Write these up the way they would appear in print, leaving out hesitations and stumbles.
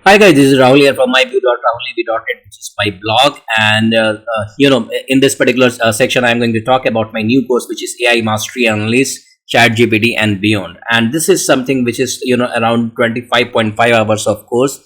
Hi guys, this is Rahul here from myview.rahulev.net, which is my blog. And in this particular section, I'm going to talk about my new course, which is AI Mastery Analyst, ChatGPT, and beyond. And this is something which is around 25.5 hours of course,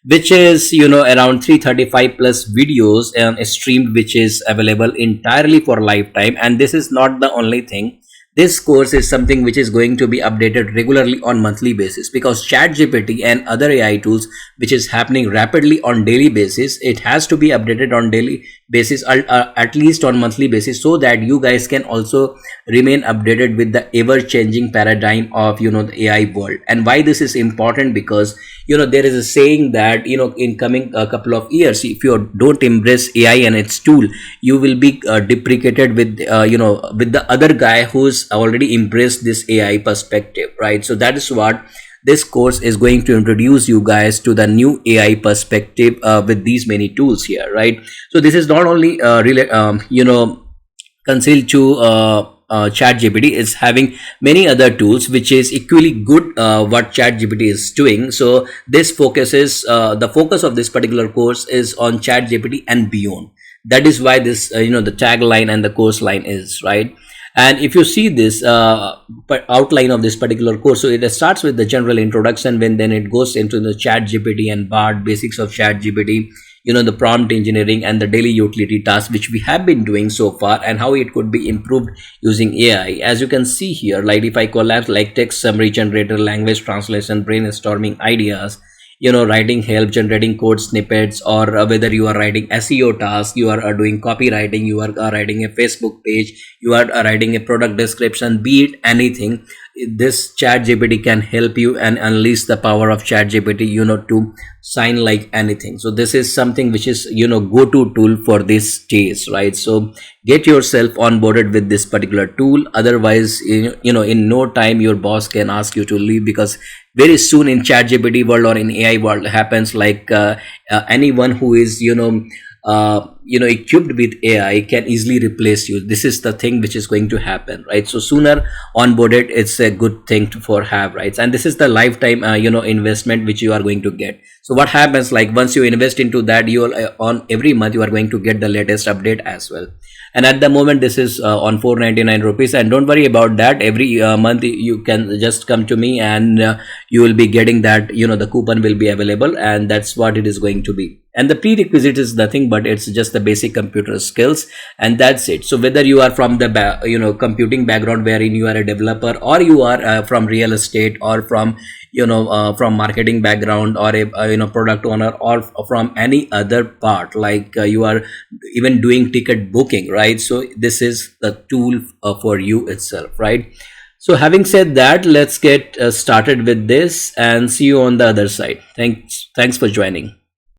which is around 335 plus videos streamed, which is available entirely for lifetime. And this is not the only thing. This course is something which is going to be updated regularly on monthly basis, because ChatGPT and other AI tools, which is happening rapidly on daily basis, it has to be updated on daily basis, at least on monthly basis, so that you guys can also remain updated with the ever changing paradigm of the AI world. And why this is important? Because there is a saying that in coming a couple of years, if you don't embrace AI and its tool, you will be deprecated with with the other guy who's already embraced this AI perspective, right? So that is what this course is going to introduce you guys to, the new AI perspective with these many tools here, right? So this is not only concealed to ChatGPT. Is having many other tools which is equally good what ChatGPT is doing. So this focuses the focus of this particular course is on ChatGPT and beyond. That is why this the tagline and the course line is, right? And if you see this outline of this particular course, so it starts with the general introduction, when then it goes into the ChatGPT and BART, basics of ChatGPT, the prompt engineering and the daily utility tasks which we have been doing so far, and how it could be improved using AI. As you can see here, like if I collapse like text summary generator, language translation, brainstorming ideas, writing help, generating code snippets, or whether you are writing SEO tasks, you are doing copywriting, you are writing a Facebook page, you are writing a product description, be it anything, this ChatGPT can help you and unleash the power of ChatGPT to sign like anything. So this is something which is go-to tool for this stage, right? So get yourself onboarded with this particular tool. Otherwise, in no time your boss can ask you to leave, because very soon in ChatGPT world or in AI world happens like anyone who is equipped with AI can easily replace you. This is the thing which is going to happen, right? So sooner onboarded, it's a good thing to for have, right? And this is the lifetime investment which you are going to get. So what happens, like once you invest into that, you will on every month you are going to get the latest update as well. And at the moment this is on 499 rupees, and don't worry about that. Every month you can just come to me, and you will be getting that, the coupon will be available, and that's what it is going to be. And the prerequisite is nothing but it's just the basic computer skills, and that's it. So whether you are from the computing background wherein you are a developer, or you are from real estate, or from from marketing background, or a product owner, or from any other part, like you are even doing ticket booking, right? So this is the tool for you itself, right? So having said that, let's get started with this and see you on the other side. Thanks for joining.